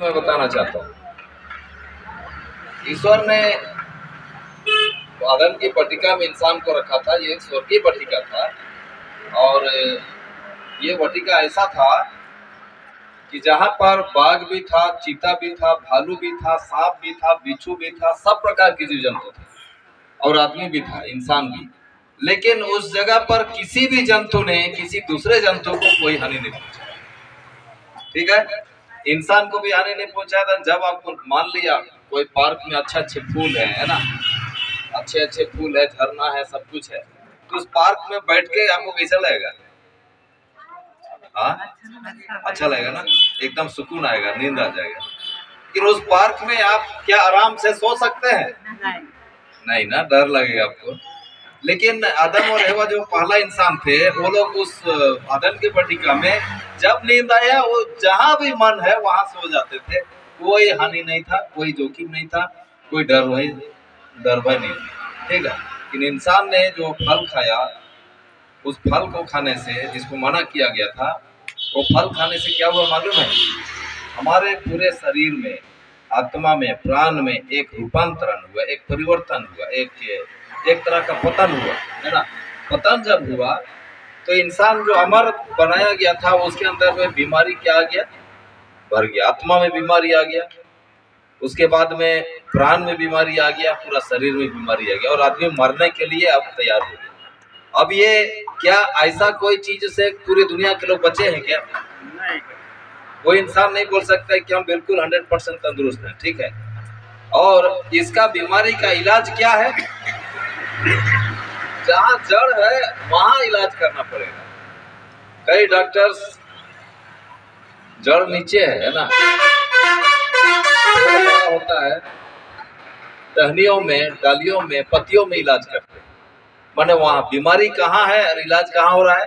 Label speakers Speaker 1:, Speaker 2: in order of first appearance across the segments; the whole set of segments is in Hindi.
Speaker 1: मैं बताना चाहता हूँ, ईश्वर ने आदम की पट्टिका में इंसान को रखा था। ये स्वर्गीय पट्टिका था और ये पट्टिका ऐसा था कि जहाँ पर बाघ भी था, चीता भी था, भालू भी था, सांप भी था, बिच्छू भी था, सब प्रकार के जीव जंतु थे और आदमी भी था, इंसान भी। लेकिन उस जगह पर किसी भी जंतु ने किसी दूसरे जंतु को कोई हानि नहीं पहुंचाई। ठीक है, इंसान को भी हानि नहीं पहुंचाया था। जब आपको मान लिया कोई पार्क में अच्छे अच्छे फूल है ना, अच्छे अच्छे फूल है, झरना है, सब कुछ है, तो उस पार्क में बैठ के आपको कैसा लगेगा? हाँ, अच्छा लगेगा ना, एकदम सुकून आएगा, नींद आ जाएगा। फिर उस पार्क में आप क्या आराम से सो सकते हैं? नहीं ना, डर लगेगा आपको। लेकिन आदम और हवा जो पहला इंसान थे, वो लोग उस आदम की पट्टिका में जब नींद आया वो जहां भी मन है वहां सो जाते थे। कोई हानि नहीं था, कोई जोखिम नहीं था, कोई डर भय नहीं था। ठीक है, लेकिन इंसान ने जो फल खाया, उस फल को खाने से, जिसको मना किया गया था, वो फल खाने से क्या हुआ मालूम है? हमारे पूरे शरीर में, आत्मा में, प्राण में एक रूपांतरण हुआ, एक परिवर्तन हुआ, एक तरह का पतन हुआ, है ना। पतन जब हुआ तो इंसान जो अमर बनाया गया था, उसके अंदर में बीमारी क्या आ गया? भर गया। आत्मा में बीमारी आ गया, उसके बाद में प्राण में बीमारी आ गया, पूरा शरीर में बीमारी आ गया और आदमी मरने के लिए अब तैयार हो गया। अब ये क्या ऐसा कोई चीज से पूरी दुनिया के लोग बचे हैं क्या? नहीं। कोई इंसान नहीं बोल सकता है कि हम बिल्कुल 100% तंदुरुस्त हैं। ठीक है, और इसका बीमारी का इलाज क्या है? जहाँ जड़ है वहां इलाज करना पड़ेगा। कई डॉक्टर्स जड़ नीचे है ना, होता है, टहनियों में, डालियों में, पत्तियों में इलाज करते हैं। माने वहां बीमारी कहाँ है और इलाज कहाँ हो रहा है?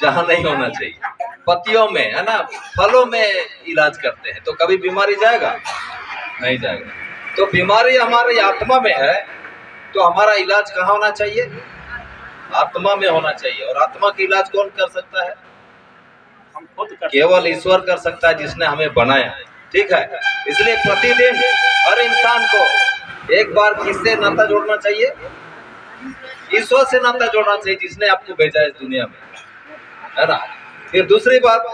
Speaker 1: जहाँ नहीं होना चाहिए, पत्तियों में, है ना, फलों में इलाज करते हैं। तो कभी बीमारी जाएगा? नहीं जाएगा। तो बीमारी हमारी आत्मा में है, तो हमारा इलाज कहाँ होना चाहिए? आत्मा में होना चाहिए। और आत्मा का इलाज कौन कर सकता है? हम खुद कर, केवल ईश्वर कर सकता है, जिसने हमें बनाया। ठीक है, इसलिए प्रतिदिन हर इंसान को एक बार किससे नाता जोड़ना चाहिए? ईश्वर से नाता जोड़ना चाहिए, जिसने आपको भेजा इस दुनिया में, है ना। फिर दूसरी बात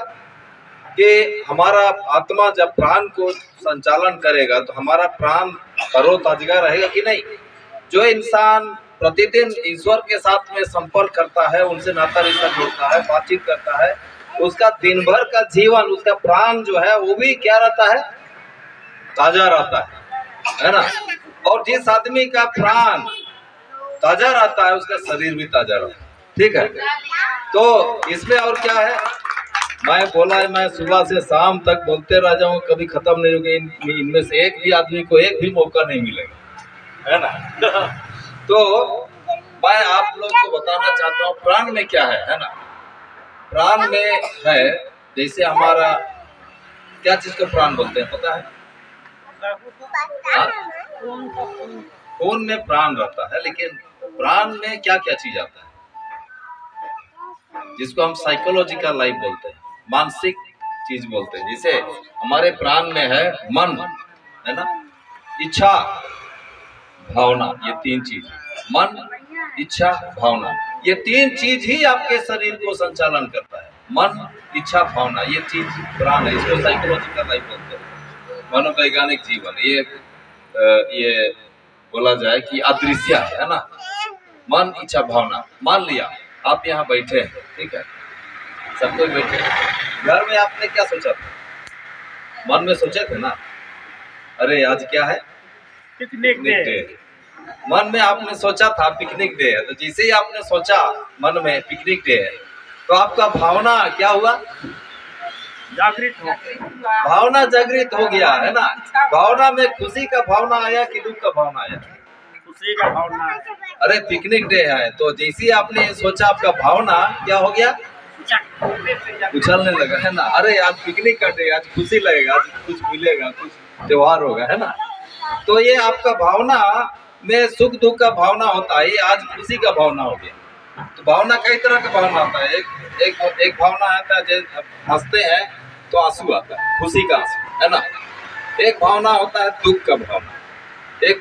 Speaker 1: कि हमारा आत्मा जब प्राण को संचालन करेगा तो हमारा प्राण तरोताजा रहेगा कि नहीं? जो इंसान प्रतिदिन ईश्वर के साथ में संपर्क करता है, उनसे नाता रिश्ता जोड़ता है, बातचीत करता है, उसका दिन भर का जीवन, उसका प्राण जो है वो भी क्या रहता है? ताजा रहता है ना। और जिस आदमी का प्राण ताजा रहता है, उसका शरीर भी ताजा रहता है। ठीक है, तो इसमें और क्या है? मैं बोला है, मैं सुबह से शाम तक बोलते रह जाऊँ, कभी खत्म नहीं होगा। इनमें से एक भी आदमी को एक भी मौका नहीं मिलेगा, है ना। तो मैं आप लोग को बताना चाहता हूँ प्राण में क्या है ना। प्राण में है, जैसे हमारा क्या चीज को प्राण बोलते हैं पता है? खून में प्राण रहता है, लेकिन प्राण में क्या क्या चीज आता है, जिसको हम साइकोलॉजिकल लाइफ बोलते हैं, मानसिक चीज बोलते हैं। जैसे हमारे प्राण में है मन, है ना, इच्छा, भावना, ये तीन चीज, मन, इच्छा, भावना, ये तीन चीज ही आपके शरीर को संचालन करता है। मन, इच्छा, भावना, ये चीज प्राण है। इसको साइकोलॉजिकल लाइफ बोलते हैं, मनोवैज्ञानिक जीवन। ये बोला जाए कि अदृश्य है ना, मन, इच्छा, भावना। मान लिया आप यहाँ बैठे हैं, ठीक है, सब कोई बैठे हैं। घर में आपने क्या सोचा था? मन में सोचे थे ना, अरे आज क्या है? Picnic day. मन में आपने सोचा था पिकनिक डे है, तो जैसे ही आपने सोचा मन में पिकनिक डे है, तो आपका भावना क्या हुआ? जागृत हो गया। भावना जागृत हो गया, है ना। भावना में खुशी का भावना आया कि दुख का भावना आया? खुशी का भावना। अरे पिकनिक डे है, तो जैसे ही आपने सोचा, आपका भावना क्या हो गया? उछलने लगा, है ना। अरे आज पिकनिक का डे, आज खुशी लगेगा, आज कुछ मिलेगा, कुछ त्योहार होगा, है ना। तो ये आपका भावना में सुख दुख का भावना होता है, आज खुशी का भावना हो गया। तो भावना कई तरह का भावना होता है। एक भावना आता है, जैसे हंसते हैं तो आंसू आता है, खुशी का आंसू, है ना। एक भावना होता है दुख का भावना, एक